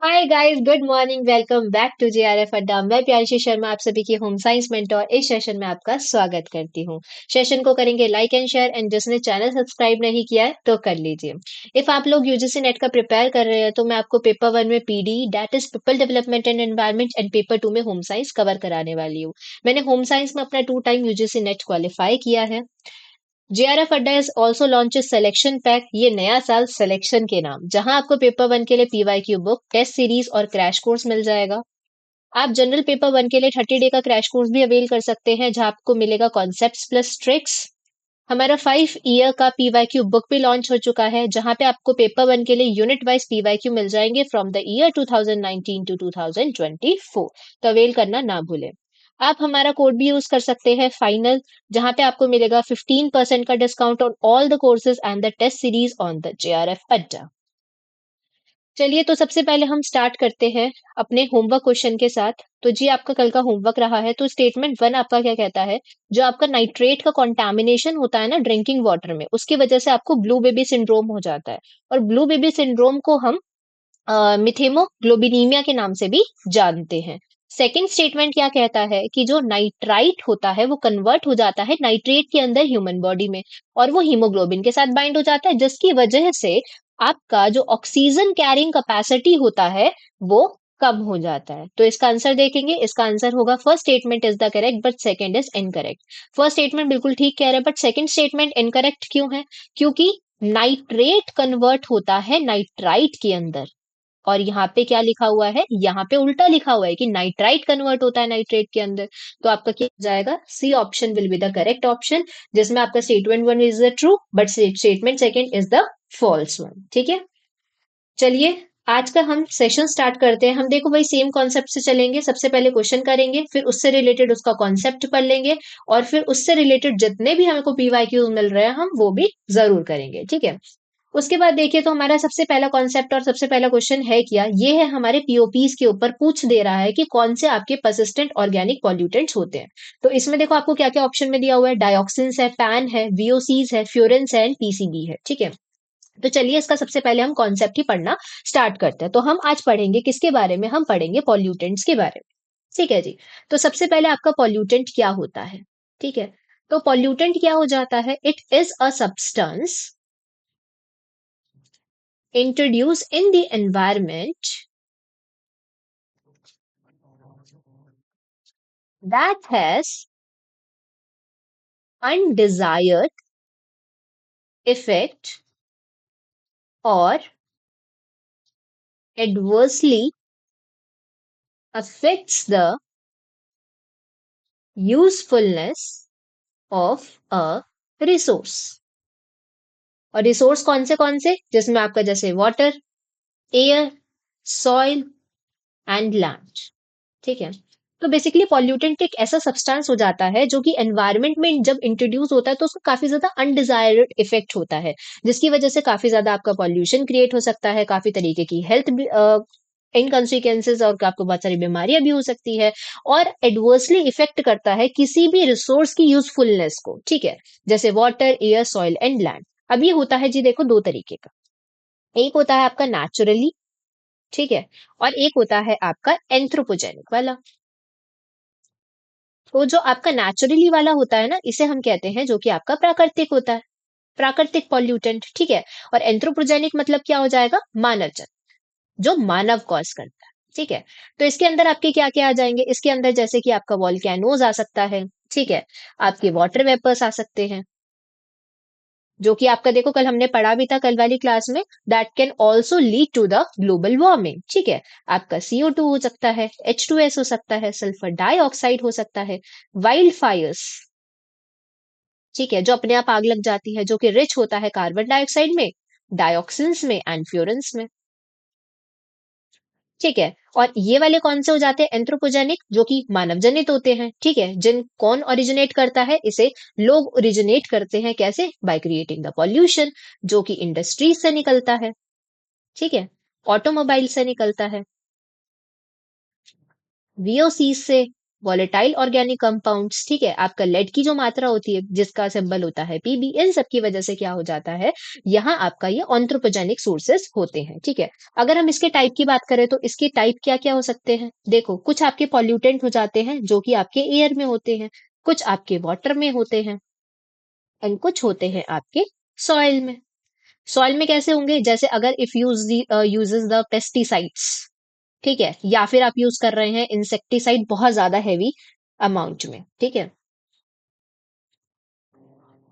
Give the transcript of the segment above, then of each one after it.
Hi guys, good morning. Welcome back to JRF Adda. मैं प्यारिशी शर्मा आप सभी की होम साइंस मेंटोर इस सेशन में आपका स्वागत करती हूँ। सेशन को करेंगे लाइक एंड शेयर, एंड जिसने चैनल सब्सक्राइब नहीं किया है तो कर लीजिए। इफ आप लोग यूजीसी नेट का प्रिपेयर कर रहे हैं तो मैं आपको पेपर वन में PD that is people development and environment and paper two में होम साइंस कवर कराने वाली हूँ। मैंने होम साइंस में अपना 2 टाइम यूजीसी नेट क्वालिफाई किया है। जेआरएफ अड्डा is also launch selection pack, ये नया साल सिलेक्शन के नाम, जहां आपको पेपर वन के लिए पीवाईक्यू बुक, टेस्ट सीरीज और क्रैश कोर्स मिल जाएगा। आप जनरल पेपर वन के लिए 30 डे का क्रैश कोर्स भी अवेल कर सकते हैं, जहां आपको मिलेगा कॉन्सेप्ट्स प्लस ट्रिक्स। हमारा 5 ईयर का पीवाईक्यू बुक भी लॉन्च हो चुका है, जहां पे आपको पेपर वन के लिए यूनिट वाइज पीवाईक्यू मिल जाएंगे फ्रॉम द ईयर 2019 टू 2024। तो अवेल करना ना भूलें। आप हमारा कोड भी यूज कर सकते हैं फाइनल, जहां पे आपको मिलेगा 15% का discount on all the courses and the test series on the JRF Adda. चलिए, तो सबसे पहले हम स्टार्ट करते हैं अपने होमवर्क क्वेश्चन के साथ। तो जी, आपका कल का होमवर्क रहा है, तो स्टेटमेंट वन आपका क्या कहता है? जो आपका नाइट्रेट का कंटामिनेशन होता है ना ड्रिंकिंग वाटर में, उसकी वजह से आपको ब्लू बेबी सिंड्रोम हो जाता है। और ब्लू बेबी सिंड्रोम को हम मिथेमोग्लोबिनीमिया के नाम से भी जानते हैं। सेकंड स्टेटमेंट क्या कहता है कि जो नाइट्राइट होता है वो कन्वर्ट हो जाता है नाइट्रेट के अंदर ह्यूमन बॉडी में, और वो हीमोग्लोबिन के साथ बाइंड हो जाता है, जिसकी वजह से आपका जो ऑक्सीजन कैरिंग कैपेसिटी होता है वो कम हो जाता है। तो इसका आंसर देखेंगे, इसका आंसर होगा first statement is the correct but second is incorrect. First statement बिल्कुल ठीक कह रहे हैं, बट सेकंड स्टेटमेंट इनकरेक्ट क्यों है? क्योंकि नाइट्रेट कन्वर्ट होता है नाइट्राइट के अंदर, और यहाँ पे क्या लिखा हुआ है? यहाँ पे उल्टा लिखा हुआ है कि नाइट्राइट कन्वर्ट होता है नाइट्रेट के अंदर। तो आपका क्या हो जाएगा? C option will be the correct option, जिसमें आपका statement one is the true but statement second is the false one. ठीक है, चलिए आज का हम सेशन स्टार्ट करते हैं। हम देखो भाई, सेम कॉन्सेप्ट से चलेंगे। सबसे पहले क्वेश्चन करेंगे, फिर उससे रिलेटेड उसका कॉन्सेप्ट पढ़ लेंगे, और फिर उससे रिलेटेड जितने भी हमको पीवाईक्यू मिल रहे हैं हम वो भी जरूर करेंगे। ठीक है, उसके बाद देखिए, तो हमारा सबसे पहला कॉन्सेप्ट और सबसे पहला क्वेश्चन है क्या? ये है हमारे पीओपीज के ऊपर पूछ दे रहा है कि कौन से आपके परसिस्टेंट ऑर्गेनिक पॉल्यूटेंट्स होते हैं। तो इसमें देखो आपको क्या क्या ऑप्शन में दिया हुआ है। डायोक्सिन्स है, पैन है, वीओसीज है, फ्यूरेंस है एंड पीसीबी है। ठीक है, तो चलिए इसका सबसे पहले हम कॉन्सेप्ट ही पढ़ना स्टार्ट करते हैं। तो हम आज पढ़ेंगे किसके बारे में? हम पढ़ेंगे पॉल्यूटेंट्स के बारे में। ठीक है जी, तो सबसे पहले आपका पॉल्यूटेंट क्या होता है? ठीक है, तो पॉल्यूटेंट क्या हो जाता है? It is a substance introduced in the environment that has undesired effect or adversely affects the usefulness of a resource। और रिसोर्स कौन से? जिसमें आपका जैसे water, air, soil and land. ठीक है, तो बेसिकली पॉल्यूटेंट एक ऐसा सब्सटेंस हो जाता है जो कि एनवायरनमेंट में जब इंट्रोड्यूस होता है तो उसका काफी ज्यादा अनडिजायर्ड इफेक्ट होता है, जिसकी वजह से काफी ज्यादा आपका पॉल्यूशन क्रिएट हो सकता है, काफी तरीके की हेल्थ इनकॉन्सिक्वेंसेज और आपको बहुत सारी बीमारियां भी हो सकती है, और एडवर्सली इफेक्ट करता है किसी भी रिसोर्स की यूजफुलनेस को। ठीक है, जैसे water, air, soil and land. अब ये होता है जी देखो दो तरीके का। एक होता है आपका नेचुरली, ठीक है, और एक होता है आपका एंथ्रोपोजेनिक वाला। तो जो आपका नेचुरली वाला होता है ना, इसे हम कहते हैं जो कि आपका प्राकृतिक होता है, प्राकृतिक पॉल्यूटेंट। ठीक है, और एंथ्रोपोजेनिक मतलब क्या हो जाएगा? मानव जन्य, जो मानव कॉज करता है। ठीक है, तो इसके अंदर आपके क्या क्या आ जाएंगे? इसके अंदर जैसे कि आपका वॉल्केनोज आ सकता है, ठीक है, आपके वाटर वेपर्स आ सकते हैं, जो कि आपका देखो कल हमने पढ़ा भी था कल वाली क्लास में, that can also lead to the global warming. ठीक है, आपका CO2 हो सकता है, H2S हो सकता है, सल्फर डाइऑक्साइड हो सकता है, वाइल्ड फायर्स, ठीक है, जो अपने आप आग लग जाती है, जो कि रिच होता है कार्बन डाइऑक्साइड में, डायोक्सिन्स में एंड फ्लोरेंस में। ठीक है, और ये वाले कौन से हो जाते हैं? एंथ्रोपोजेनिक, जो कि मानव जनित होते हैं। ठीक है, जिन कौन ओरिजिनेट करता है? इसे लोग ओरिजिनेट करते हैं। कैसे? बाय क्रिएटिंग द पॉल्यूशन, जो कि इंडस्ट्रीज से निकलता है। ठीक है, ऑटोमोबाइल से निकलता है, VOC से, वॉलेटाइल ऑर्गेनिक कंपाउंड्स, ठीक है, आपका लेड की जो मात्रा होती है जिसका सिंबल होता है पीबी, इन सब की वजह से क्या हो जाता है, यहाँ आपका ये ऑन्थ्रोपोजेनिक सोर्सेस होते हैं, ठीक है। अगर हम इसके टाइप की बात करें तो इसके टाइप क्या क्या हो सकते हैं, देखो कुछ आपके पॉल्यूटेंट हो जाते हैं जो कि आपके एयर में होते हैं, कुछ आपके वाटर में होते हैं, एंड कुछ होते हैं आपके सॉइल में। सॉइल में कैसे होंगे, जैसे अगर इफ यूजेस द पेस्टिसाइड्स, ठीक है, या फिर आप यूज कर रहे हैं इंसेक्टिसाइड बहुत ज्यादा हैवी अमाउंट में, ठीक है।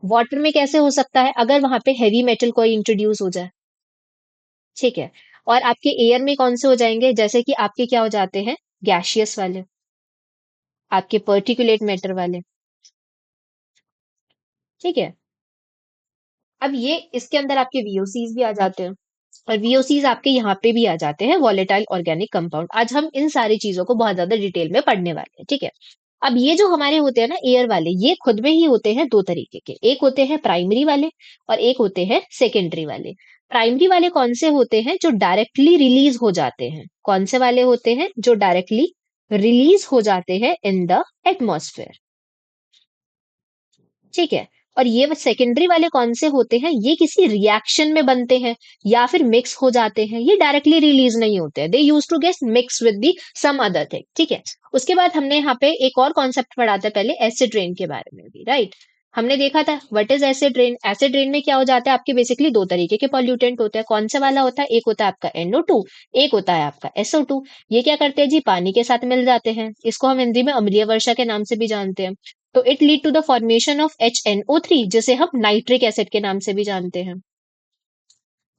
वाटर में कैसे हो सकता है, अगर वहां पे हैवी मेटल कोई इंट्रोड्यूस हो जाए, ठीक है। और आपके एयर में कौन से हो जाएंगे, जैसे कि आपके क्या हो जाते हैं, गैशियस वाले, आपके पर्टिकुलेट मैटर वाले, ठीक है। अब ये इसके अंदर आपके वीओसीज भी आ जाते हैं, और वीओसीज आपके यहाँ पे भी आ जाते हैं, वॉलेटाइल ऑर्गेनिक कंपाउंड। आज हम इन सारी चीजों को बहुत ज्यादा डिटेल में पढ़ने वाले हैं, ठीक है। अब ये जो हमारे होते हैं ना एयर वाले, ये खुद में ही होते हैं दो तरीके के, एक होते हैं प्राइमरी वाले और एक होते हैं सेकेंडरी वाले। प्राइमरी वाले कौन से होते हैं, जो डायरेक्टली रिलीज हो जाते हैं, कौन से वाले होते हैं जो डायरेक्टली रिलीज हो जाते हैं इन द एटमॉस्फेयर, ठीक है। और ये सेकेंडरी वाले कौन से होते हैं, ये किसी रिएक्शन में बनते हैं या फिर मिक्स हो जाते हैं, ये डायरेक्टली रिलीज नहीं होते हैं, they use to get mix with the some other thing, ठीक है। उसके बाद हमने यहाँ पे एक और कॉन्सेप्ट पढ़ा था पहले, एसिड रेन के बारे में भी, राइट। हमने देखा था what is acid rain. Acid rain में क्या हो जाता है, आपके बेसिकली दो तरीके के पॉल्यूटेंट होते हैं, कौन से वाला होता है, एक होता है आपका NO2, एक होता है आपका SO2। ये क्या करते हैं जी, पानी के साथ मिल जाते हैं, इसको हम हिंदी में अम्लीय वर्षा के नाम से भी जानते हैं। तो it lead to the formation of HNO3, जिसे हम नाइट्रिक एसिड के नाम से भी जानते हैं।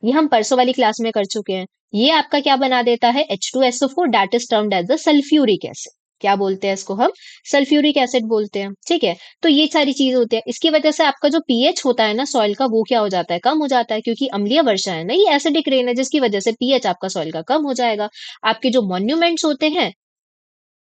ये हम परसों वाली क्लास में कर चुके हैं। ये आपका क्या बना देता है, H2SO4, that is termed as the sulphuric acid. क्या बोलते हैं इसको हम, सल्फ्यूरिक एसिड बोलते हैं, ठीक है। तो ये सारी चीज होती है, इसकी वजह से आपका जो पीएच होता है ना सॉइल का, वो क्या हो जाता है, कम हो जाता है, क्योंकि अम्लीय वर्षा है ना, ये एसिडिक रेन है, जिसकी वजह से पीएच आपका सॉइल का कम हो जाएगा। आपके जो मॉन्यूमेंट्स होते हैं,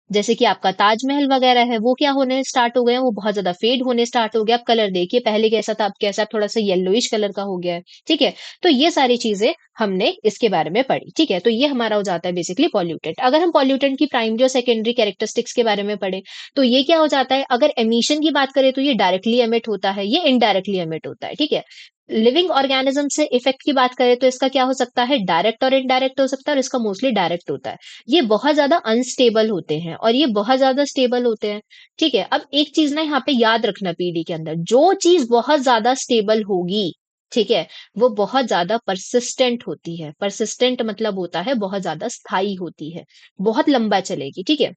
जैसे कि आपका ताजमहल वगैरह है, वो क्या होने स्टार्ट हो गए हैं, वो बहुत ज्यादा फेड होने स्टार्ट हो गया। आप कलर देखिए, पहले कैसा था, अब कैसा, थोड़ा सा येलोइश कलर का हो गया है, ठीक है। तो ये सारी चीजें हमने इसके बारे में पढ़ी, ठीक है। तो ये हमारा हो जाता है बेसिकली पॉल्यूटेंट। अगर हम पॉल्यूटेंट की प्राइमरी और सेकेंडरी कैरेक्टरिस्टिक्स के बारे में पढ़े, तो ये क्या हो जाता है, अगर एमिशन की बात करें तो ये डायरेक्टली एमिट होता है, ये इनडायरेक्टली एमिट होता है, ठीक है। लिविंग ऑर्गेनिज्म से इफेक्ट की बात करें तो इसका क्या हो सकता है, डायरेक्ट और इनडायरेक्ट हो सकता है, और इसका मोस्टली डायरेक्ट होता है। ये बहुत ज्यादा अनस्टेबल होते हैं और ये बहुत ज्यादा स्टेबल होते हैं, ठीक है। अब एक चीज ना यहाँ पे याद रखना, पीडी के अंदर जो चीज बहुत ज्यादा स्टेबल होगी, ठीक है, वो बहुत ज्यादा परसिस्टेंट होती है। परसिस्टेंट मतलब होता है बहुत ज्यादा स्थायी होती है, बहुत लंबा चलेगी, ठीक है।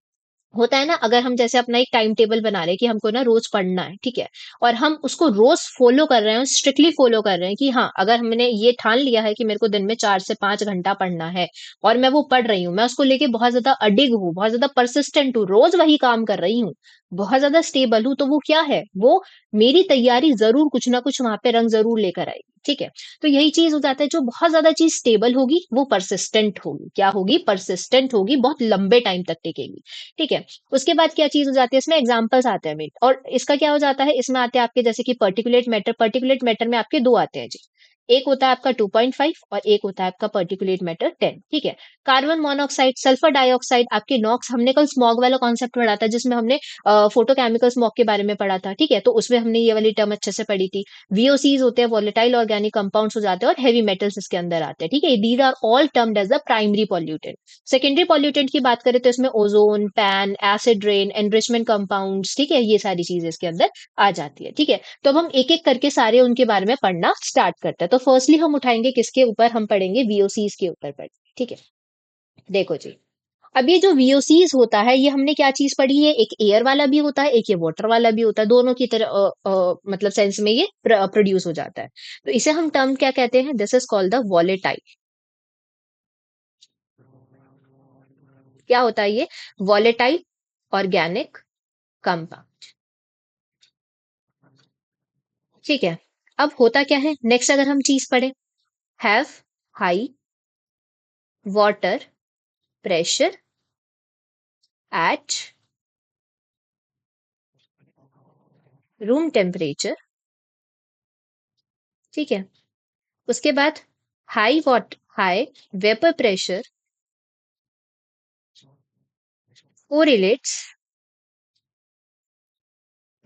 होता है ना, अगर हम जैसे अपना एक टाइम टेबल बना रहे हैं कि हमको ना रोज पढ़ना है, ठीक है, और हम उसको रोज फॉलो कर रहे हैं, स्ट्रिक्टली फॉलो कर रहे हैं कि हाँ, अगर हमने ये ठान लिया है कि मेरे को दिन में 4 से 5 घंटा पढ़ना है, और मैं वो पढ़ रही हूँ, मैं उसको लेके बहुत ज्यादा अडिग हूँ, बहुत ज्यादा परसिस्टेंट हूँ, रोज वही काम कर रही हूँ, बहुत ज्यादा स्टेबल हूँ, तो वो क्या है, वो मेरी तैयारी जरूर कुछ ना कुछ वहां पे रंग जरूर लेकर आएगी, ठीक है। तो यही चीज हो जाता है, जो बहुत ज्यादा चीज स्टेबल होगी वो परसिस्टेंट होगी, क्या होगी, परसिस्टेंट होगी, बहुत लंबे टाइम तक टिकेगी, ठीक है। उसके बाद क्या चीज हो जाती है, इसमें एग्जांपल्स आते हैं मेन, और इसका क्या हो जाता है, इसमें आते हैं आपके जैसे कि पर्टिकुलेट मैटर। पर्टिकुलेट मैटर में आपके दो आते हैं जी, एक होता है आपका 2.5 और एक होता है आपका पर्टिकुलेट मैटर 10, ठीक है। कार्बन मोनोऑक्साइड, सल्फर डाइऑक्साइड, आपके नॉक्स, हमने कल स्मॉग वाला कॉन्सेप्ट पढ़ा था जिसमें हमने फोटोकेमिकल स्मॉग के बारे में पढ़ा था, ठीक है। तो उसमें हमने ये वाली टर्म अच्छे से पढ़ी थी। वीओसीज होते हैं, वॉलेटाइल ऑर्गेनिक कंपाउंड्स हो जाते हैं, और हैवी मेटल्स इसके अंदर आते हैं, ठीक है। These are all termed as the primary pollutant. Secondary pollutant की बात करें तो इसमें ozone, PAN, acid rain, enrichment compounds, ठीक है, ये सारी चीजें इसके अंदर आ जाती है, ठीक है। तो अब हम एक एक करके सारे उनके बारे में पढ़ना स्टार्ट करते हैं। तो फर्स्टली हम उठाएंगे किसके ऊपर, हम पढ़ेंगे वीओसीज के ऊपर पढ़ेंगे, ठीक है। देखो जी, अब ये जो वीओसीज होता है, ये हमने क्या चीज पढ़ी है, एक एयर वाला भी होता है, एक ये वाटर वाला भी होता है, दोनों की तरह मतलब सेंस में ये प्रोड्यूस हो जाता है। तो इसे हम टर्म क्या कहते हैं, this is called the volatile. क्या होता है ये, वॉलेटाइल ऑर्गेनिक कंपाउंड, ठीक है। अब होता क्या है, नेक्स्ट अगर हम चीज पढ़े, have high water pressure at room temperature, ठीक है। उसके बाद high vapour pressure correlates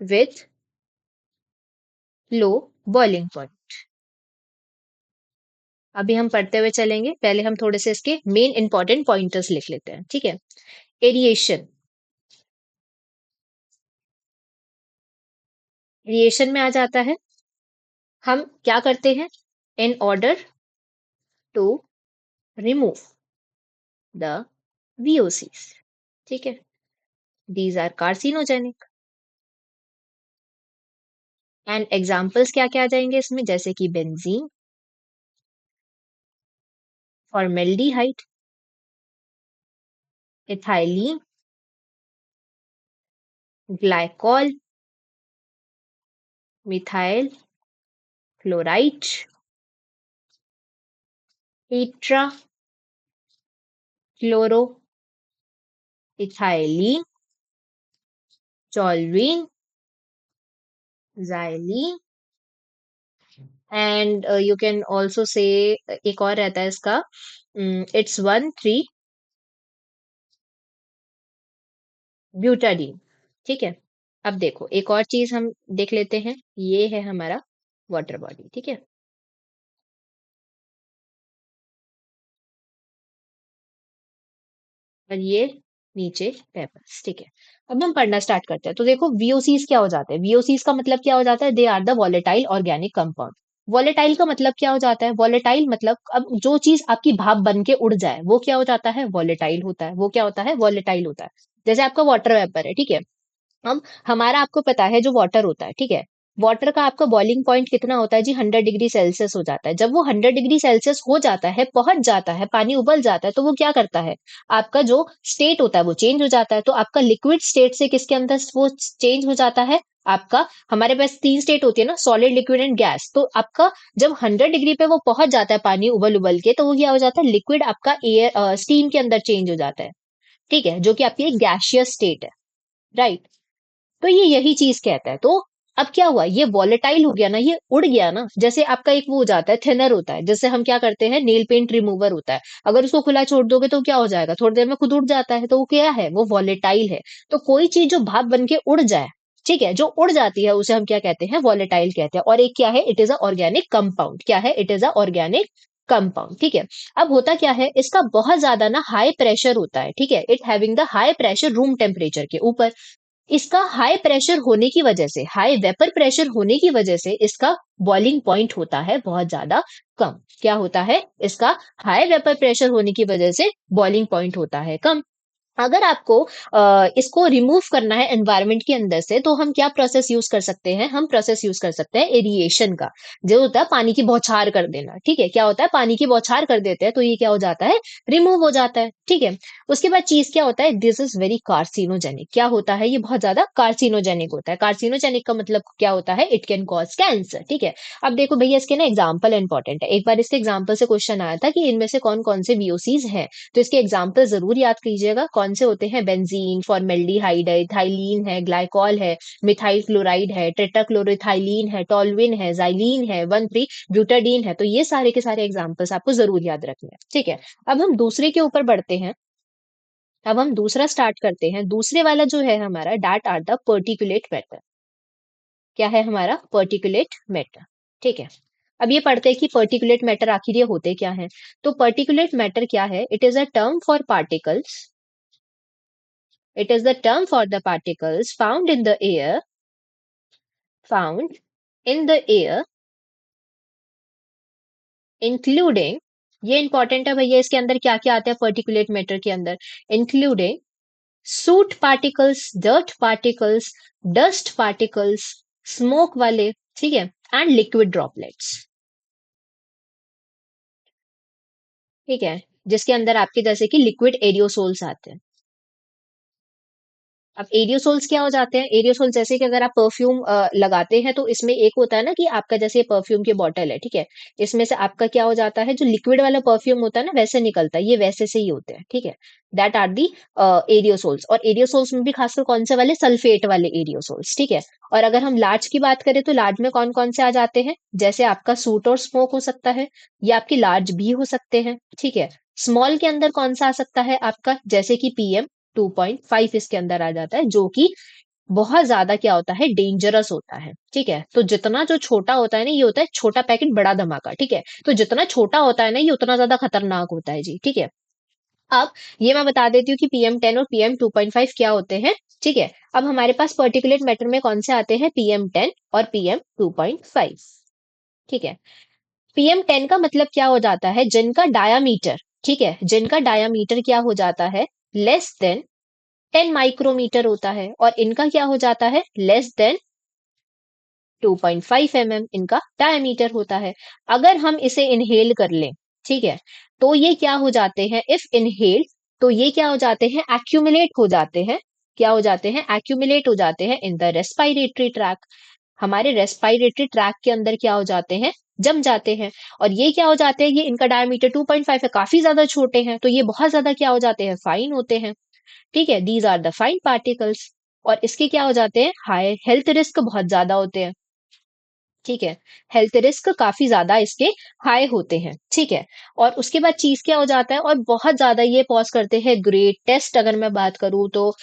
with low boiling point. अभी हम पढ़ते हुए चलेंगे, पहले हम थोड़े से इसके मेन इंपॉर्टेंट पॉइंटर्स लिख लेते हैं, ठीक है। एरिएशन, एरिएशन में आ जाता है, हम क्या करते हैं, in order to remove the VOCs, ठीक है, these are carcinogenic. And examples क्या क्या आ जाएंगे इसमें, जैसे कि benzene, formaldehyde, ethylene, glycol, methyl chloride, tetrachloroethylene, toluene, xylene, and you can also say, एक और रहता है इसका, इट्स 1,3 ब्यूटाडीन, ठीक है। अब देखो एक और चीज हम देख लेते हैं, ये है हमारा वाटर बॉडी, ठीक है। और ये नीचे पेपर्स, ठीक है। अब हम पढ़ना स्टार्ट करते हैं, तो देखो VOCs क्या हो जाते हैं, VOCs का मतलब क्या हो जाता है, they are the volatile organic compound. Volatile का मतलब क्या हो जाता है, वॉलेटाइल मतलब अब जो चीज आपकी भाप बन के उड़ जाए वो क्या हो जाता है, वॉलेटाइल होता है, वो क्या होता है, वॉलेटाइल होता है। जैसे आपका वाटर वेपर है, ठीक है। हम हमारा आपको पता है जो वाटर होता है, ठीक है, वाटर का आपका बॉइलिंग पॉइंट कितना होता है जी, 100 डिग्री सेल्सियस हो जाता है। जब वो 100 डिग्री सेल्सियस हो जाता है, पहुंच जाता है, पानी उबल जाता है, तो वो क्या करता है, आपका जो स्टेट होता है वो चेंज हो जाता है। तो आपका लिक्विड स्टेट से किसके अंदर वो चेंज हो जाता है, आपका, हमारे पास 3 स्टेट होती है ना, सॉलिड, लिक्विड एंड गैस। तो आपका जब 100 डिग्री पे वो पहुंच जाता है पानी उबल उबल के, तो वो क्या हो जाता है, लिक्विड आपका एयर स्टीम के अंदर चेंज हो जाता है, ठीक है, जो कि आपकी एक गैशियस स्टेट है, राइट। तो ये यही चीज कहता है। तो अब क्या हुआ, ये वॉलेटाइल हो गया ना, ये उड़ गया ना, जैसे आपका एक वो हो जाता है, थिनर होता है, जैसे हम क्या करते हैं, नेल पेंट रिमूवर होता है, अगर उसको खुला छोड़ दोगे तो क्या हो जाएगा, थोड़ी देर में खुद उड़ जाता है। तो वो क्या है, वो वॉलेटाइल है। तो कोई चीज जो भाप बन के उड़ जाए, ठीक है, जो उड़ जाती है, उसे हम क्या कहते हैं, वॉलेटाइल कहते हैं। और एक क्या है, it is a organic compound, क्या है, it is a organic compound, ठीक है। अब होता क्या है, इसका बहुत ज्यादा ना हाई प्रेशर होता है, ठीक है, it having the high pressure room temperature के ऊपर। इसका हाई प्रेशर होने की वजह से, हाई वेपर प्रेशर होने की वजह से इसका बॉइलिंग पॉइंट होता है बहुत ज्यादा कम। क्या होता है, इसका हाई वेपर प्रेशर होने की वजह से बॉइलिंग पॉइंट होता है कम। अगर आपको इसको रिमूव करना है एनवायरनमेंट के अंदर से, तो हम क्या प्रोसेस यूज कर सकते हैं, हम प्रोसेस यूज कर सकते हैं एरिएशन का, जो होता है पानी की बौछार कर देना, ठीक है। क्या होता है, पानी की बौछार कर देते हैं तो ये क्या हो जाता है, रिमूव हो जाता है, ठीक है। उसके बाद चीज क्या होता है, दिस इज वेरी कार्सिनोजेनिक, क्या होता है, ये बहुत ज्यादा कार्सिनोजेनिक होता है। कार्सिनोजेनिक का मतलब क्या होता है, इट कैन कॉज कैंसर, ठीक है। अब देखो भैया, इसके ना एग्जाम्पल इंपॉर्टेंट है, एक बार इसके एग्जाम्पल से क्वेश्चन आया था कि इनमें से कौन कौन से VOCs हैं, तो इसके एग्जाम्पल जरूर याद कीजिएगा, कौन से होते हैं, बेंजीन, फॉर्मेल्डिहाइड है, इथाइलीन है, ग्लाइकॉल है, मिथाइल क्लोराइड है, टेट्राक्लोरोइथाइलीन है, टोल्यूइन है, जाइलीन है, 1,3 ब्यूटाडीन है। तो ये सारे के सारे एग्जाम्पल्स आपको जरूर याद रखने हैं, ठीक है। अब हम दूसरे के ऊपर बढ़ते हैं, अब हम दूसरा स्टार्ट करते हैं। दूसरे वाला जो है हमारा, that are the particulate matter, क्या है हमारा, पर्टिकुलेट मैटर, ठीक है। अब ये पढ़ते हैं कि पर्टिकुलेट मैटर आखिर ये होते क्या है। तो पर्टिकुलेट मैटर क्या है, it is a term for particles, it is the term for the particles found in the air, including, ये इंपॉर्टेंट है भैया, इसके अंदर क्या क्या आता है पर्टिकुलेट मैटर के अंदर, including suit particles, dirt particles, dust particles, smoke वाले, ठीक है, एंड लिक्विड ड्रॉपलेट्स, ठीक है, जिसके अंदर आपके जैसे कि लिक्विड एरियोसोल्स आते हैं। अब एरियोसोल्स क्या हो जाते हैं, एरियोसोल जैसे कि अगर आप परफ्यूम लगाते हैं, तो इसमें एक होता है ना कि आपका जैसे परफ्यूम की बॉटल है, ठीक है, इसमें से आपका क्या हो जाता है, जो लिक्विड वाला परफ्यूम होता है ना, वैसे निकलता है, ये वैसे से ही होते हैं, ठीक है। That are the aerosols. और एरियोसोल्स में भी खासकर कौन से वाले, सल्फेट वाले एरियोसोल्स, ठीक है। और अगर हम लार्ज की बात करें, तो लार्ज में कौन कौन से आ जाते हैं, जैसे आपका सूट और स्मोक हो सकता है, ये आपकी लार्ज भी हो सकते हैं, ठीक है। स्मॉल के अंदर कौन सा आ सकता है आपका, जैसे कि PM 2.5 इसके अंदर आ जाता है, जो कि बहुत ज्यादा क्या होता है, डेंजरस होता है। ठीक है, तो जितना जो छोटा होता है ना, ये होता है छोटा पैकेट बड़ा धमाका। ठीक है, तो जितना छोटा होता है ना, ये उतना ज्यादा खतरनाक होता है जी। ठीक है, अब ये मैं बता देती हूँ कि PM10 और PM2.5 क्या होते हैं। ठीक है, अब हमारे पास पर्टिकुलेट मैटर में कौन से आते हैं, PM10 और PM2.5। ठीक है, PM10 का मतलब क्या हो जाता है, जिनका डायामीटर, ठीक है, जिनका डायामीटर क्या हो जाता है, लेस देन 10 माइक्रोमीटर होता है, और इनका क्या हो जाता है, लेस देन 2.5 mm इनका डायमीटर होता है। अगर हम इसे इनहेल कर लें, ठीक है, तो ये क्या हो जाते हैं, इफ इनहेल, तो ये क्या हो जाते हैं, एक्यूमुलेट हो जाते हैं। क्या हो जाते हैं, एक्यूमुलेट हो जाते हैं इन द रेस्पिरेटरी ट्रैक। हमारे रेस्पिरेटरी ट्रैक के अंदर क्या हो जाते हैं, जम जाते हैं। और ये क्या हो जाते हैं, ये इनका डायमीटर 2.5 है, काफी ज्यादा छोटे हैं, तो ये बहुत ज्यादा क्या हो जाते हैं, फाइन होते हैं। ठीक है, these are the fine particles. और इसके क्या हो जाते हैं, हाई हेल्थ रिस्क बहुत ज्यादा होते हैं। ठीक है, हेल्थ रिस्क काफी ज्यादा इसके हाई होते हैं। ठीक है, और उसके बाद चीज क्या हो जाता है, और बहुत ज्यादा ये पॉज करते हैं ग्रेट टेस्ट, अगर मैं बात करूं तो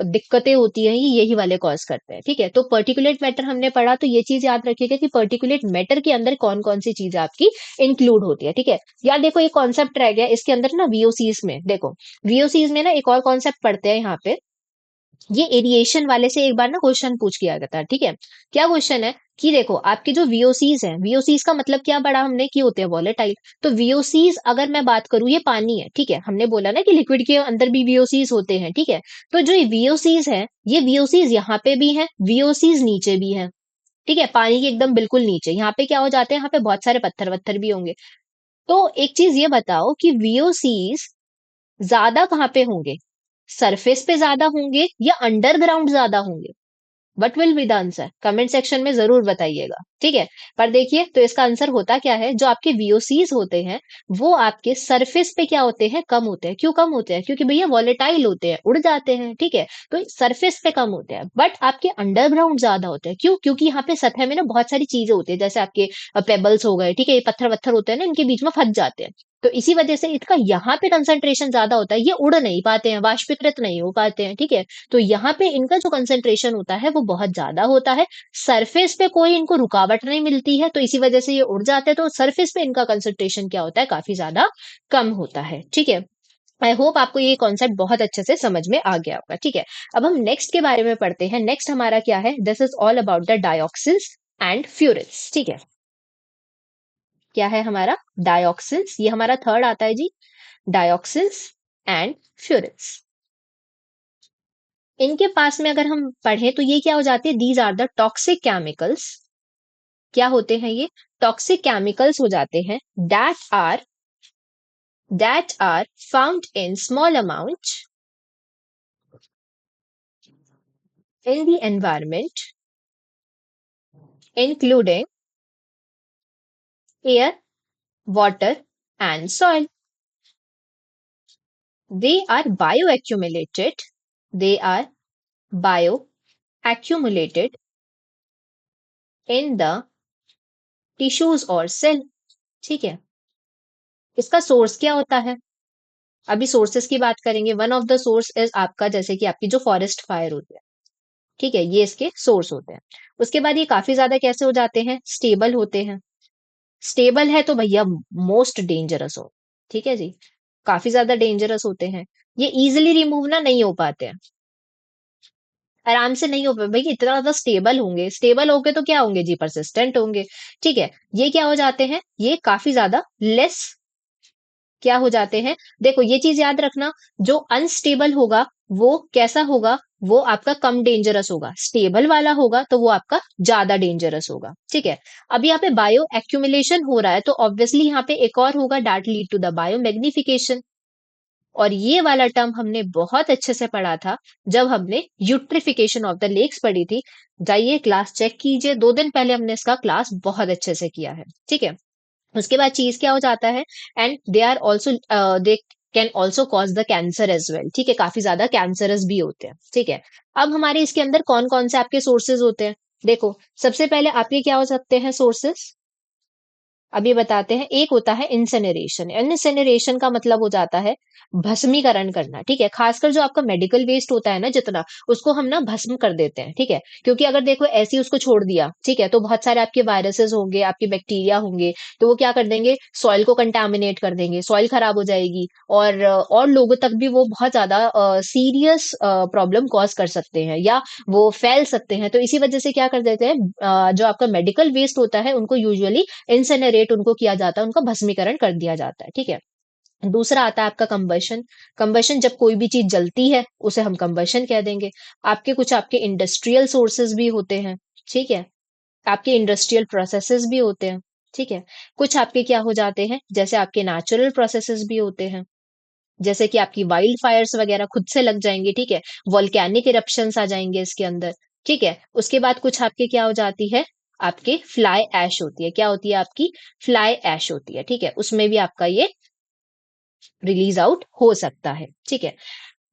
दिक्कतें होती हैं, ये यही वाले कॉज करते हैं। ठीक है, तो पर्टिकुलेट मैटर हमने पढ़ा, तो ये चीज याद रखिएगा कि पर्टिकुलेट मैटर के अंदर कौन कौन सी चीजें आपकी इंक्लूड होती है। ठीक है, यार देखो एक कॉन्सेप्ट रह गया इसके अंदर ना, वीओसीज में देखो, वीओसीज में ना एक और कॉन्सेप्ट पढ़ते हैं यहाँ पे। ये एरिएशन वाले से एक बार ना क्वेश्चन पूछ किया गया था। ठीक है, क्या क्वेश्चन है कि देखो आपके जो वीओसीज हैं, वीओसीज का मतलब क्या बड़ा हमने, कि होते हैं वॉलेटाइल। तो वीओसीज अगर मैं बात करूं, ये पानी है। ठीक है, हमने बोला ना कि लिक्विड के अंदर भी वीओसीज होते हैं। ठीक है, तो जो वीओसीज है, ये वीओसीज यहाँ पे भी है, वीओसीज नीचे भी है। ठीक है, पानी के एकदम बिल्कुल नीचे यहाँ पे क्या हो जाते हैं, यहाँ पे बहुत सारे पत्थर वत्थर भी होंगे। तो एक चीज ये बताओ कि वीओसीज ज्यादा कहाँ पे होंगे, सरफेस पे ज्यादा होंगे या अंडरग्राउंड ज्यादा होंगे? What will be the answer, comment section में जरूर बताइएगा। ठीक है, पर देखिए तो इसका आंसर होता क्या है, जो आपके वीओसीज होते हैं वो आपके सरफेस पे क्या होते हैं, कम होते हैं। क्यों कम होते हैं, क्योंकि भैया वॉलेटाइल होते हैं, उड़ जाते हैं। ठीक है, तो सरफेस पे कम होते हैं, बट आपके अंडरग्राउंड ज्यादा होते हैं। क्यों, क्योंकि यहाँ पे सतह में ना बहुत सारी चीजें होती है, जैसे आपके पेबल्स हो गए। ठीक है, ये पत्थर वत्थर होते हैं ना, इनके बीच में फंस जाते हैं। तो इसी वजह से इसका यहाँ पे कंसंट्रेशन ज्यादा होता है, ये उड़ नहीं पाते हैं, वाष्पीकृत नहीं हो पाते हैं। ठीक है, तो यहाँ पे इनका जो कंसंट्रेशन होता है वो बहुत ज्यादा होता है। सरफेस पे कोई इनको रुकावट नहीं मिलती है, तो इसी वजह से ये उड़ जाते हैं। तो सरफेस पे इनका कंसंट्रेशन क्या होता है, काफी ज्यादा कम होता है। ठीक है, आई होप आपको ये कॉन्सेप्ट बहुत अच्छे से समझ में आ गया होगा। ठीक है, अब हम नेक्स्ट के बारे में पढ़ते हैं। नेक्स्ट हमारा क्या है, this is all about the dioxins and furans. ठीक है, क्या है हमारा, डायोक्सिन्स, ये हमारा थर्ड आता है जी, डायोक्सिन्स एंड फ्यूरिन्स। इनके पास में अगर हम पढ़ें तो ये क्या हो जाती है, these are the toxic chemicals. क्या होते हैं ये, टॉक्सिक केमिकल्स हो जाते हैं, that are found in small amount in the environment including air, water and soil. They are bioaccumulated. They are bioaccumulated in the tissues or cell. ठीक है, इसका सोर्स क्या होता है, अभी सोर्सेस की बात करेंगे। One of the source is आपका, जैसे कि आपकी जो फॉरेस्ट फायर होती है। ठीक है, ये इसके सोर्स होते हैं। उसके बाद ये काफी ज्यादा कैसे हो जाते हैं, स्टेबल होते हैं। स्टेबल है तो भैया मोस्ट डेंजरस हो। ठीक है जी, काफी ज्यादा डेंजरस होते हैं। ये इजिली रिमूव ना नहीं हो पाते हैं, आराम से नहीं हो पाए भाई, इतना ज्यादा स्टेबल होंगे, स्टेबल होंगे तो क्या होंगे जी, परसिस्टेंट होंगे। ठीक है, ये क्या हो जाते हैं, ये काफी ज्यादा लेस क्या हो जाते हैं। देखो ये चीज याद रखना, जो अनस्टेबल होगा वो कैसा होगा, वो आपका कम डेंजरस होगा। स्टेबल वाला होगा तो वो आपका ज्यादा डेंजरस होगा। ठीक है, अब यहाँ पे बायो एक्यूमुलेशन हो रहा है, तो ऑब्वियसली यहाँ पे एक और होगा, that lead to the biomagnification. और ये वाला टर्म हमने बहुत अच्छे से पढ़ा था जब हमने यूट्रिफिकेशन ऑफ द लेक्स पढ़ी थी। जाइए क्लास चेक कीजिए, 2 दिन पहले हमने इसका क्लास बहुत अच्छे से किया है। ठीक है, उसके बाद चीज क्या हो जाता है, and they are also, they can also cause the cancer as well. ठीक है, काफी ज्यादा कैंसरस भी होते हैं। ठीक है, अब हमारे इसके अंदर कौन कौन से आपके सोर्सेज होते हैं, देखो सबसे पहले आपके क्या हो सकते हैं सोर्सेस, अब ये बताते हैं, एक होता है इंसेनरेशन। इंसेनरेशन का मतलब हो जाता है भस्मीकरण करना, ठीक है। खासकर जो आपका मेडिकल वेस्ट होता है ना, जितना, उसको हम ना भस्म कर देते हैं, ठीक है। क्योंकि अगर देखो ऐसे ही उसको छोड़ दिया, ठीक है, तो बहुत सारे आपके वायरसेस होंगे, आपके बैक्टीरिया होंगे, तो वो क्या कर देंगे, सॉइल को कंटामिनेट कर देंगे, सॉइल खराब हो जाएगी, और लोगों तक भी वो बहुत ज्यादा सीरियस प्रॉब्लम कॉज कर सकते हैं, या वो फैल सकते हैं। तो इसी वजह से क्या कर देते हैं, जो आपका मेडिकल वेस्ट होता है उनको यूजुअली इंसेनरेट उनको किया जाता है, उनका भस्मीकरण कर दिया जाता है, ठीक है। दूसरा आता है आपका कंबशन। कंबशन, जब कोई भी चीज जलती है उसे हम कंबशन कह देंगे। आपके इंडस्ट्रियल सोर्सेज भी होते हैं, ठीक है। आपके इंडस्ट्रियल प्रोसेसेस भी होते हैं, ठीक है। कुछ आपके क्या हो जाते हैं, जैसे आपके नेचुरल प्रोसेसेस भी होते हैं, जैसे कि आपकी वाइल्ड फायर्स वगैरह खुद से लग जाएंगे, ठीक है। वोल्केनिक इरप्शंस आ जाएंगे इसके अंदर, ठीक है। उसके बाद कुछ आपके क्या हो जाती है, आपके फ्लाई ऐश होती है। क्या होती है आपकी, फ्लाई ऐश होती है, ठीक है। उसमें भी आपका ये रिलीज आउट हो सकता है, ठीक है।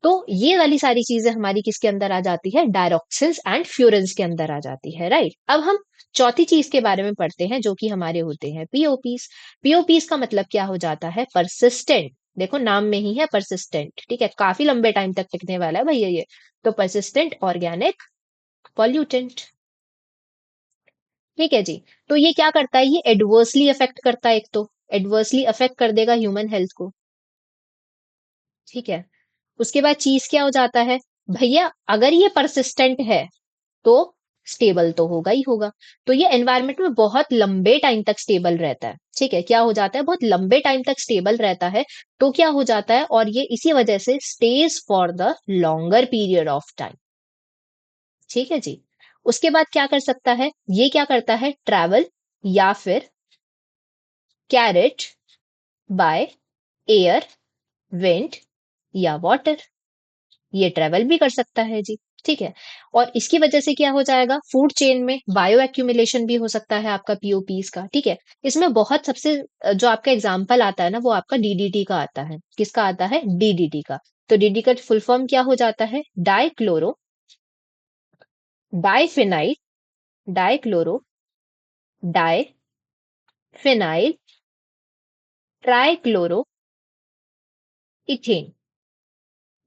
तो ये वाली सारी चीजें हमारी किसके अंदर आ जाती है, डायरोक्सिन्स एंड फ्यूरेंस के अंदर आ जाती है, राइट। अब हम चौथी चीज के बारे में पढ़ते हैं, जो कि हमारे होते हैं पीओपीस। पीओपीस का मतलब क्या हो जाता है, परसिस्टेंट। देखो नाम में ही है परसिस्टेंट, ठीक है, काफी लंबे टाइम तक टिकने वाला है भैया ये। तो परसिस्टेंट ऑर्गेनिक पॉल्यूटेंट, ठीक है जी। तो ये क्या करता है, ये एडवर्सली अफेक्ट करता है, एक तो एडवर्सली अफेक्ट कर देगा ह्यूमन हेल्थ को, ठीक है। उसके बाद चीज क्या हो जाता है, भैया अगर ये परसिस्टेंट है तो स्टेबल तो होगा ही होगा। तो ये एनवायरनमेंट में बहुत लंबे टाइम तक स्टेबल रहता है, ठीक है। क्या हो जाता है, बहुत लंबे टाइम तक स्टेबल रहता है। तो क्या हो जाता है, और ये इसी वजह से stage for the longer period of time, ठीक है जी। उसके बाद क्या कर सकता है, ये क्या करता है, ट्रैवल या फिर कैरेट बाय एयर, विंड या वाटर। ये ट्रेवल भी कर सकता है जी, ठीक है। और इसकी वजह से क्या हो जाएगा, फूड चेन में बायो एक्यूमुलेशन भी हो सकता है आपका पीओपीज का, ठीक है। इसमें बहुत सबसे जो आपका एग्जाम्पल आता है ना, वो आपका डीडीटी का आता है। किसका आता है, डीडीटी का। तो डीडी का फुल फॉर्म क्या हो जाता है, dichloro diphenyl dichloro diphenyl trichloro ethane,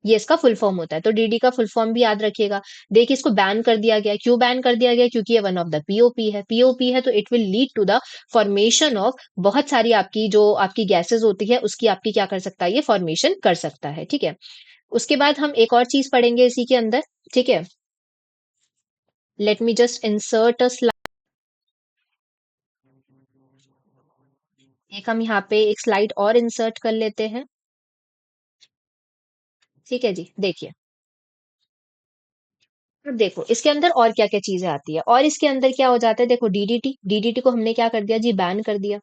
ये इसका फुल फॉर्म होता है। तो डीडी का फुल फॉर्म भी याद रखिएगा। देखिए इसको बैन कर दिया गया, क्यों बैन कर दिया गया, क्योंकि ये वन ऑफ द पीओपी है। पीओपी है तो it will lead to the formation of बहुत सारी आपकी जो आपकी गैसेस होती है, उसकी आपकी क्या कर सकता है, ये फॉर्मेशन कर सकता है, ठीक है। उसके बाद हम एक और चीज पढ़ेंगे इसी के अंदर, ठीक है। Let me just insert a slide. एक हम यहाँ पे एक स्लाइड और इंसर्ट कर लेते हैं, ठीक है जी। देखिए, अब देखो इसके अंदर और क्या क्या चीजें आती है, और इसके अंदर क्या हो जाता है, देखो डीडीटी, डीडीटी को हमने क्या कर दिया जी, बैन कर दिया,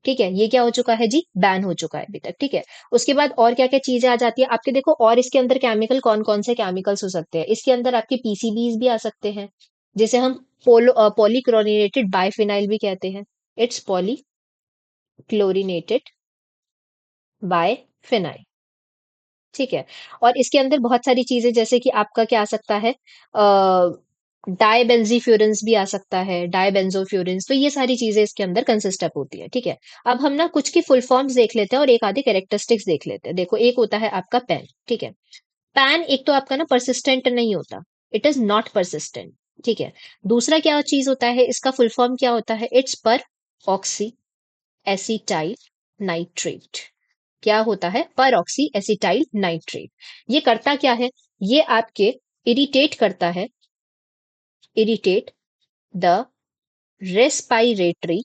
ठीक है। ये क्या हो चुका है जी, बैन हो चुका है अभी तक, ठीक है। उसके बाद और क्या क्या चीजें आ जाती है आपके, देखो और इसके अंदर केमिकल कौन कौन से केमिकल्स हो सकते हैं, इसके अंदर आपके पीसीबीज भी आ सकते हैं, जिसे हम पॉलीक्लोरिनेटेड बाइफिनाइल भी कहते हैं। इट्स पॉलीक्लोरिनेटेड बाइफिनाइल, ठीक है। और इसके अंदर बहुत सारी चीजें, जैसे कि आपका क्या आ सकता है, डाइबेंजीफ्यूरेंस भी आ सकता है, डाइबेंजोफ्यूरेंस। तो ये सारी चीजें इसके अंदर कंसिस्ट अप होती है, ठीक है। अब हम ना कुछ की फुल फॉर्म्स देख लेते हैं और एक आधे कैरेक्टरिस्टिक्स देख लेते हैं। देखो एक होता है आपका पैन, ठीक है। पैन एक तो आपका ना परसिस्टेंट नहीं होता, इट इज नॉट परसिस्टेंट, ठीक है। दूसरा क्या चीज होता है, इसका फुल फॉर्म क्या होता है, इट्स पर ऑक्सी एसिटाइल नाइट्रेट। क्या होता है, पर ऑक्सी एसिटाइल नाइट्रेट। ये करता क्या है, ये आपके इरिटेट करता है, irritate the respiratory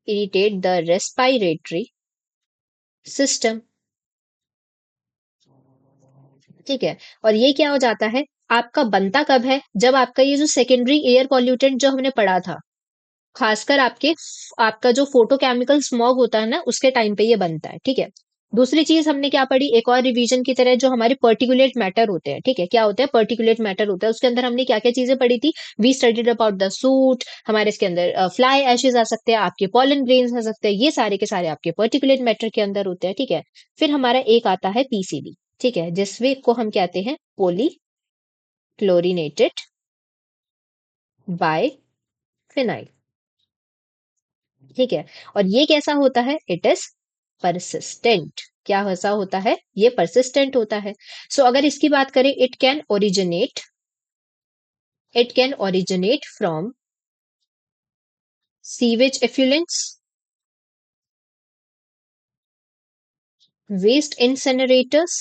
irritate the respiratory system, ठीक है। और ये क्या हो जाता है, आपका बनता कब है, जब आपका ये जो सेकेंडरी एयर पॉल्यूटेंट जो हमने पढ़ा था, खासकर आपका जो फोटोकेमिकल स्मॉग होता है ना, उसके टाइम पे ये बनता है, ठीक है। दूसरी चीज हमने क्या पढ़ी, एक और रिवीजन की तरह, जो हमारे पर्टिकुलेट मैटर होते हैं, ठीक है। क्या होते हैं, पर्टिकुलेट मैटर होता है, उसके अंदर हमने क्या क्या चीजें पढ़ी थी, we studied about the soot, हमारे इसके अंदर फ्लाई एशेज आ सकते हैं, आपके पॉलन ग्रेन्स आ सकते हैं, ये सारे के सारे आपके पर्टिकुलेट मैटर के अंदर होते हैं, ठीक है। फिर हमारा एक आता है पीसीबी, ठीक है, जिसवे को हम कहते हैं पोली क्लोरिनेटेड बाय फिनाइल, ठीक है। और ये कैसा होता है? It is persistent. क्या ऐसा होता है? ये परसिस्टेंट होता है। सो अगर इसकी बात करें, it can originate from sewage effluents, waste incinerators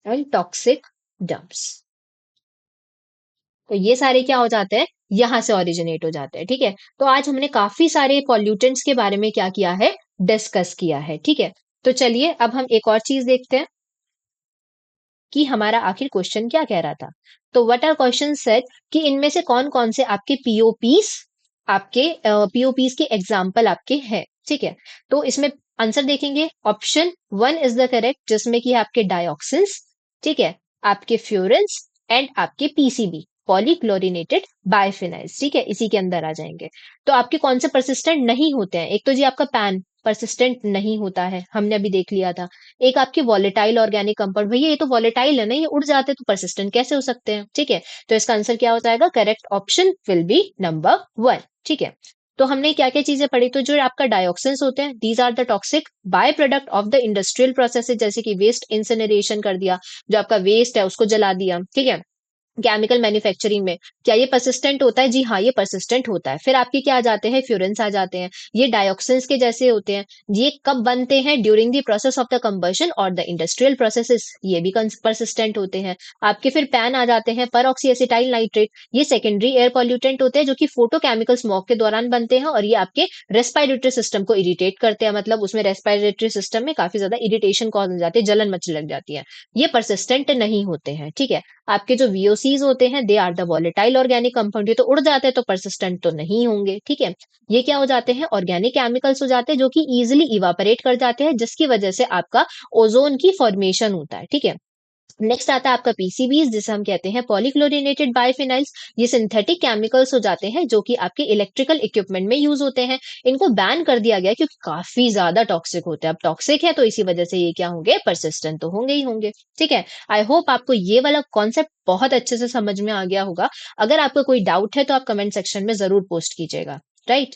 and toxic dumps. तो ये सारे क्या हो जाते हैं? यहां से ओरिजिनेट हो जाते हैं। ठीक है। तो आज हमने काफी सारे पॉल्यूटेंट्स के बारे में क्या किया है? डिस्कस किया है। ठीक है। तो चलिए अब हम एक और चीज देखते हैं कि हमारा आखिर क्वेश्चन क्या कह रहा था। तो व्हाट आर क्वेश्चन सेड कि इनमें से कौन कौन से आपके पीओपीस, आपके पीओपीस के एग्जाम्पल आपके हैं। ठीक है। तो इसमें आंसर देखेंगे, option one is the correct, जिसमें कि आपके डायोक्सिन्स, ठीक है, आपके फ्यूरेंस एंड आपके पीसीबी, पॉलीक्लोरिनेटेड बाइफिनाइल्स। ठीक है, इसी के अंदर आ जाएंगे। तो आपके कौन से परसिस्टेंट नहीं होते हैं? एक तो जी आपका पैन परसिस्टेंट नहीं होता है, हमने अभी देख लिया था। एक आपके वॉलेटाइल ऑर्गेनिक कंपाउंड, भैया ये तो वॉलेटाइल है ना, ये उड़ जाते तो परसिस्टेंट कैसे हो सकते हैं? ठीक है। तो इसका आंसर क्या हो जाएगा? Correct option will B number one. ठीक है। तो हमने क्या क्या चीजें पढ़ी? तो जो आपका डायोक्सिन्स होते हैं, these are the toxic byproduct of the industrial processes, जैसे कि वेस्ट इंसिनरेशन कर दिया, जो आपका वेस्ट है उसको जला दिया। ठीक है। केमिकल मैन्युफैक्चरिंग में क्या ये परसिस्टेंट होता है? जी हाँ, ये परसिस्टेंट होता है। फिर आपके क्या आ जाते हैं? फ्यूरेंस आ जाते हैं। ये डायोक्सिन्स के जैसे होते हैं। ये कब बनते हैं? During the process of the combustion और द इंडस्ट्रियल प्रोसेसेस, ये भी परसिस्टेंट होते हैं। आपके फिर पैन आ जाते हैं, पर ऑक्सी एसिटाइल नाइट्रेट, ये सेकेंडरी एयर पॉल्यूटेंट होते हैं, जो कि फोटोकेमिकल स्मोक के दौरान बनते हैं, और ये आपके रेस्पिरेटरी सिस्टम को इरिटेट करते हैं, मतलब उसमें रेस्पिरेटरी सिस्टम में काफी ज्यादा इरिटेशन कॉज हो जाती है, जलन मचने लग जाती है। ये परसिस्टेंट नहीं होते हैं। ठीक है। आपके जो वीओसीज होते हैं, they are the volatile organic compound, ये तो उड़ जाते हैं तो परसिस्टेंट तो नहीं होंगे। ठीक है। ये क्या हो जाते हैं? ऑर्गेनिक केमिकल्स हो जाते हैं, जो कि इजिली इवापोरेट कर जाते हैं, जिसकी वजह से आपका ओजोन की फॉर्मेशन होता है। ठीक है। नेक्स्ट आता है आपका पीसीबीज, जिसे हम कहते हैं पॉलीक्लोरिनेटेड बाइफिनाइल्स। ये सिंथेटिक केमिकल्स हो जाते हैं, जो कि आपके इलेक्ट्रिकल इक्विपमेंट में यूज होते हैं। इनको बैन कर दिया गया है, क्योंकि काफी ज्यादा टॉक्सिक होते हैं। अब टॉक्सिक है तो इसी वजह से ये क्या होंगे? परसिस्टेंट तो होंगे ही होंगे। ठीक है। आई होप आपको ये वाला कॉन्सेप्ट बहुत अच्छे से समझ में आ गया होगा। अगर आपको कोई डाउट है तो आप कमेंट सेक्शन में जरूर पोस्ट कीजिएगा। राइट।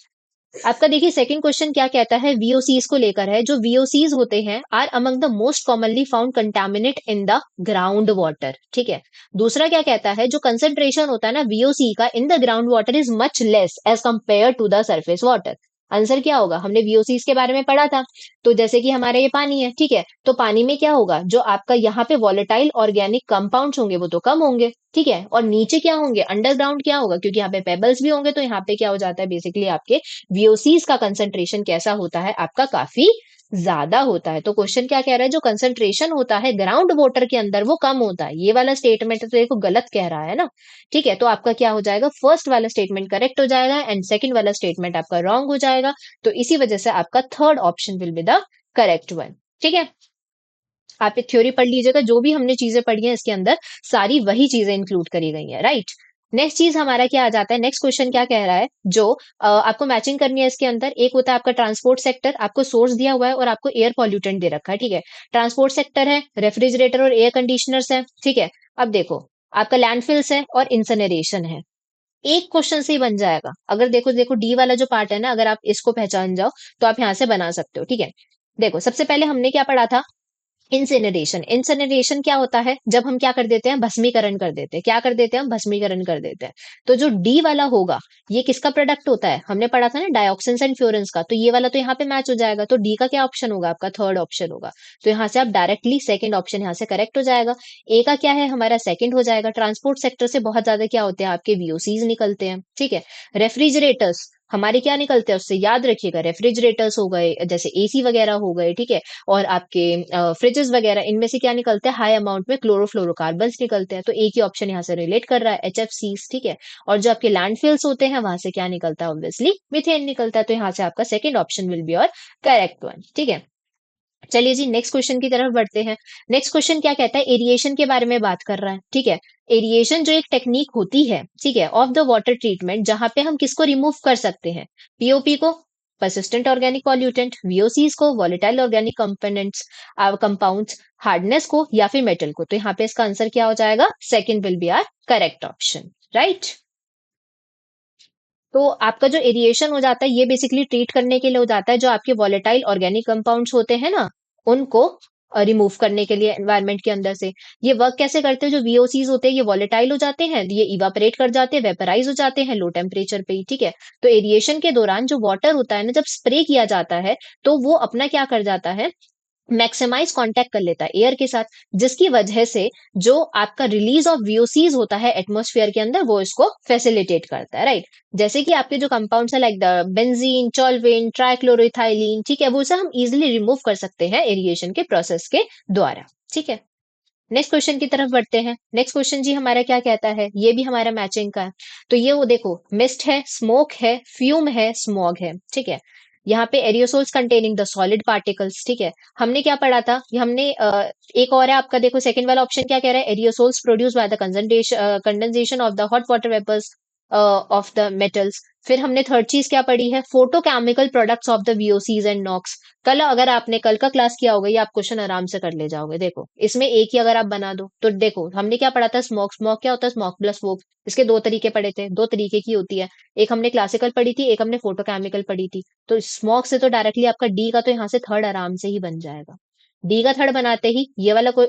आपका देखिए सेकंड क्वेश्चन क्या कहता है? वीओसीज को लेकर है। जो वीओसीज होते हैं are among the most commonly found contaminate in the ground water. ठीक है। दूसरा क्या कहता है? जो कंसेंट्रेशन होता है ना वीओसी का in the ground water is much less as compare to the surface water. Answer क्या होगा? हमने वीओसीज के बारे में पढ़ा था। तो जैसे कि हमारा ये पानी है, ठीक है, तो पानी में क्या होगा? जो आपका यहाँ पे वॉलेटाइल ऑर्गेनिक कंपाउंड्स होंगे वो तो कम होंगे। ठीक है। और नीचे क्या होंगे? अंडरग्राउंड क्या होगा? क्योंकि यहाँ पे पेबल्स भी होंगे, तो यहाँ पे क्या हो जाता है? बेसिकली आपके वीओसीज का कंसंट्रेशन कैसा होता है? आपका काफी ज्यादा होता है। तो क्वेश्चन क्या कह रहा है? जो कंसंट्रेशन होता है ग्राउंड वाटर के अंदर वो कम होता है। ये वाला स्टेटमेंट तो देखो गलत कह रहा है ना। ठीक है। तो आपका क्या हो जाएगा? फर्स्ट वाला स्टेटमेंट करेक्ट हो जाएगा एंड सेकंड वाला स्टेटमेंट आपका रॉन्ग हो जाएगा। तो इसी वजह से आपका third option will be the correct one. ठीक है। आप एक थ्योरी पढ़ लीजिएगा, जो भी हमने चीजें पढ़ी हैं इसके अंदर सारी वही चीजें इंक्लूड करी गई है। राइट। नेक्स्ट चीज हमारा क्या आ जाता है? नेक्स्ट क्वेश्चन क्या कह रहा है? जो आपको मैचिंग करनी है इसके अंदर, एक होता है आपका ट्रांसपोर्ट सेक्टर, आपको सोर्स दिया हुआ है और आपको एयर पॉल्यूटेंट दे रखा है। ठीक है। ट्रांसपोर्ट सेक्टर है, रेफ्रिजरेटर और एयर कंडीशनर्स है। ठीक है। अब देखो, आपका लैंडफिल्स है और इंसनरेशन है। एक क्वेश्चन से ही बन जाएगा। अगर देखो देखो डी वाला जो पार्ट है ना, अगर आप इसको पहचान जाओ तो आप यहां से बना सकते हो। ठीक है। देखो सबसे पहले हमने क्या पढ़ा था? इंसिनरेशन। इंसिनरेशन क्या होता है? जब हम क्या कर देते हैं? भस्मीकरण कर देते हैं। क्या कर देते हैं? हम भस्मीकरण कर देते हैं। तो जो डी वाला होगा, ये किसका प्रोडक्ट होता है? हमने पढ़ा था ना डायोक्सिन्स एंड फ्यूरेंस का, तो ये वाला तो यहाँ पे मैच हो जाएगा। तो डी का क्या ऑप्शन होगा? आपका थर्ड ऑप्शन होगा। तो यहाँ से आप डायरेक्टली सेकंड ऑप्शन यहाँ से करेक्ट हो जाएगा। ए का क्या है? हमारा सेकंड हो जाएगा। ट्रांसपोर्ट सेक्टर से बहुत ज्यादा क्या होते हैं? आपके वीओसीज निकलते हैं। ठीक है। रेफ्रिजरेटर्स हमारे क्या निकलते हैं उससे? याद रखिएगा, रेफ्रिजरेटर्स हो गए, जैसे एसी वगैरह हो गए। ठीक है। और आपके फ्रिजेस वगैरह, इनमें से क्या निकलते हैं? हाई अमाउंट में क्लोरोफ्लोरोकार्बन्स निकलते हैं। तो एक ही ऑप्शन यहाँ से रिलेट कर रहा है, एचएफसीज। ठीक है। और जो आपके लैंडफिल्स होते हैं वहां से क्या निकलता है? ऑब्वियसली मीथेन निकलता है। तो यहाँ से आपका सेकंड ऑप्शन विल बी और करेक्ट वन। ठीक है। चलिए जी नेक्स्ट क्वेश्चन की तरफ बढ़ते हैं। नेक्स्ट क्वेश्चन क्या कहता है? एरिएशन के बारे में बात कर रहा है। ठीक है। एरिएशन जो एक टेक्निक होती है, ठीक है, ऑफ द वाटर ट्रीटमेंट, जहां पे हम किसको रिमूव कर सकते हैं? पीओपी को, परसिस्टेंट ऑर्गेनिक पॉल्यूटेंट, वीओसीज को, volatile organic components compounds, hardness को, या फिर मेटल को। तो यहाँ पे इसका आंसर क्या हो जाएगा? Second will be our correct option. Right. तो आपका जो एरिएशन हो जाता है ये बेसिकली ट्रीट करने के लिए हो जाता है, जो आपके वॉलेटाइल ऑर्गेनिक कंपाउंड्स होते हैं ना, उनको रिमूव करने के लिए एनवायरनमेंट के अंदर से। ये वर्क कैसे करते हैं? जो वीओसीज होते हैं ये वॉलेटाइल हो जाते हैं, ये इवापोरेट कर जाते हैं, वेपराइज हो जाते हैं लो टेम्परेचर पे ही, ठीक है। तो एरिएशन के दौरान जो वाटर होता है ना, जब स्प्रे किया जाता है तो वो अपना क्या कर जाता है, मैक्सिमाइज कांटेक्ट कर लेता है एयर के साथ, जिसकी वजह से जो आपका रिलीज ऑफ वीओसीज होता है एटमॉस्फेयर के अंदर वो इसको फैसिलिटेट करता है, राइट। जैसे कि आपके जो कंपाउंड्स है लाइक द बेंजीन, टोल्यूएन, ट्राइक्लोरोइथाइलीन, ठीक है, वो उसे हम इजिली रिमूव कर सकते हैं एरिएशन के प्रोसेस के द्वारा, ठीक है। नेक्स्ट क्वेश्चन की तरफ बढ़ते हैं। नेक्स्ट क्वेश्चन जी हमारा क्या कहता है, ये भी हमारा मैचिंग का है। तो ये वो देखो, मिस्ट है, स्मोक है, फ्यूम है, स्मॉग है, ठीक है। यहाँ पे एरियोसोल्स कंटेनिंग द सॉलिड पार्टिकल्स, ठीक है। हमने क्या पढ़ा था, ये हमने एक और है आपका, देखो सेकंड वाला ऑप्शन क्या कह रहा है, aerosols produce by the condensation of the hot water vapours of the metals. फिर हमने थर्ड चीज क्या पढ़ी है, photochemical products of the VOCs and NOx. कल अगर आपने कल का क्लास किया होगा, ये आप क्वेश्चन आराम से कर ले जाओगे। देखो इसमें एक ही अगर आप बना दो तो देखो हमने क्या पढ़ा था, स्मोक। स्मोक क्या होता है, स्मोक प्लस स्मोक। इसके दो तरीके पढ़े थे, दो तरीके की होती है। एक हमने क्लासिकल पढ़ी थी, एक हमने फोटोकेमिकल पढ़ी थी। तो स्मोक से तो डायरेक्टली आपका डी का तो यहाँ से थर्ड आराम से ही बन जाएगा। डी का थर्ड बनाते ही ये वाला कोई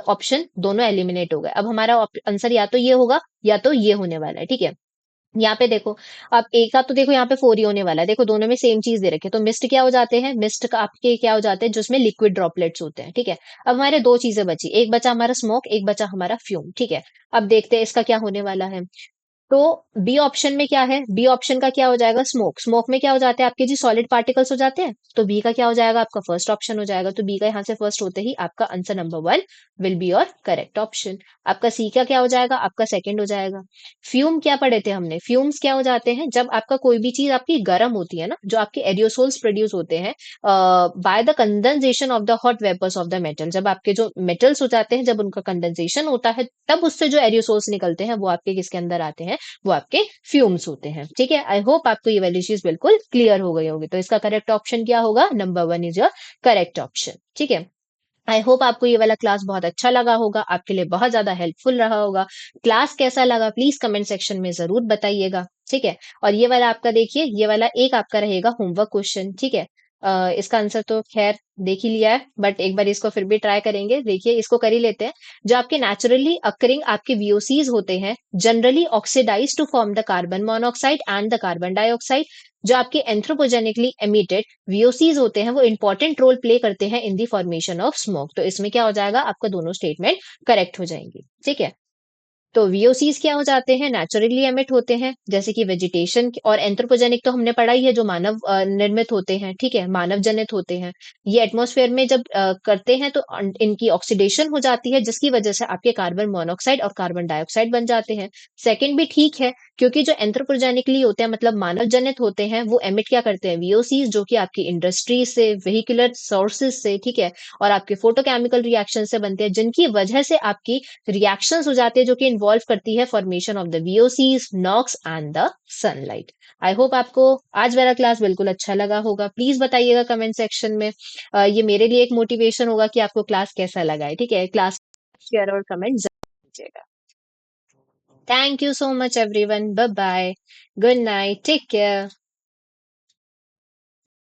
ऑप्शन दोनों एलिमिनेट हो गए। अब हमारा आंसर या तो ये होगा या तो ये होने वाला है, ठीक है। यहाँ पे देखो, अब एक का तो देखो यहाँ पे फोर ही होने वाला है। देखो दोनों में सेम चीज दे रखे हैं। तो मिस्ट क्या हो जाते हैं, मिस्ट का आपके क्या हो जाते हैं, जिसमें लिक्विड ड्रॉपलेट्स होते हैं, ठीक है। अब हमारे दो चीजें बची, एक बचा हमारा स्मोक, एक बचा हमारा फ्यूम, ठीक है। अब देखते हैं इसका क्या होने वाला है। तो बी ऑप्शन में क्या है, बी ऑप्शन का क्या हो जाएगा, स्मोक। स्मोक में क्या हो जाते हैं आपके जी, सॉलिड पार्टिकल्स हो जाते हैं। तो बी का क्या हो जाएगा, आपका फर्स्ट ऑप्शन हो जाएगा। तो बी का यहाँ से फर्स्ट होते ही आपका answer number one will be your correct option. आपका सी का क्या हो जाएगा, आपका सेकंड हो जाएगा। फ्यूम क्या पढ़े थे हमने, फ्यूम्स क्या हो जाते हैं, जब आपका कोई भी चीज आपकी गर्म होती है ना, जो आपके एरियोसोल्स प्रोड्यूस होते हैं by the condensation of the hot vapours of the metal. जब आपके जो मेटल्स हो जाते हैं, जब उनका कंडेंसेशन होता है, तब उससे जो एरियोसोल्स निकलते हैं वो आपके किसके अंदर आते हैं, वो आपके फ्यूम्स होते हैं, ठीक है। आई होप आपको ये वाली चीज बिल्कुल क्लियर हो गई होगी। तो इसका करेक्ट ऑप्शन क्या होगा, number one is your correct option, ठीक है। आई होप आपको ये वाला क्लास बहुत अच्छा लगा होगा, आपके लिए बहुत ज्यादा हेल्पफुल रहा होगा। क्लास कैसा लगा प्लीज कमेंट सेक्शन में जरूर बताइएगा, ठीक है। और ये वाला आपका देखिए, ये वाला एक आपका रहेगा होमवर्क क्वेश्चन, ठीक है। इसका आंसर तो खैर देख ही लिया है, बट एक बार इसको फिर भी ट्राई करेंगे। देखिए इसको कर ही लेते हैं। जो आपके नेचुरली अकरिंग आपके वीओसीज होते हैं, generally oxidise to form the carbon monoxide and the carbon dioxide. जो आपके एंथ्रोपोजेनिकली एमिटेड वीओसीज होते हैं वो इंपॉर्टेंट रोल प्ले करते हैं इन दी फॉर्मेशन ऑफ स्मोक। तो इसमें क्या हो जाएगा, आपका दोनों स्टेटमेंट करेक्ट हो जाएंगी, ठीक है। तो वीओसीज क्या हो जाते हैं, नेचुरली एमिट होते हैं, जैसे कि वेजिटेशन। और एंथ्रोपोजेनिक तो हमने पढ़ा ही है, जो मानव निर्मित होते हैं, ठीक है, मानव जनित होते हैं। ये एटमॉस्फेयर में जब करते हैं तो इनकी ऑक्सीडेशन हो जाती है, जिसकी वजह से आपके कार्बन मोनोऑक्साइड और कार्बन डाइऑक्साइड बन जाते हैं। सेकंड भी ठीक है, क्योंकि जो एंथ्रोपोजेनिकली होते हैं, मतलब मानव जनित होते हैं, वो एमिट क्या करते हैं, वीओसीज, जो कि आपकी इंडस्ट्री से, व्हीकुलर सोर्सेज से, ठीक है, और आपके फोटोकेमिकल रिएक्शन से बनते हैं, जिनकी वजह से आपकी रिएक्शंस हो जाते हैं, जो कि इन्वॉल्व करती है formation of the VOCs, NOx and the sunlight. I hope आपको आज वाला क्लास बिल्कुल अच्छा लगा होगा। प्लीज बताइएगा कमेंट सेक्शन में। ये मेरे लिए एक मोटिवेशन होगा कि आपको क्लास कैसा लगा है, ठीक है। क्लास शेयर और कमेंट जरूर कीजिएगा। Thank you so much everyone, bye bye, good night, take care.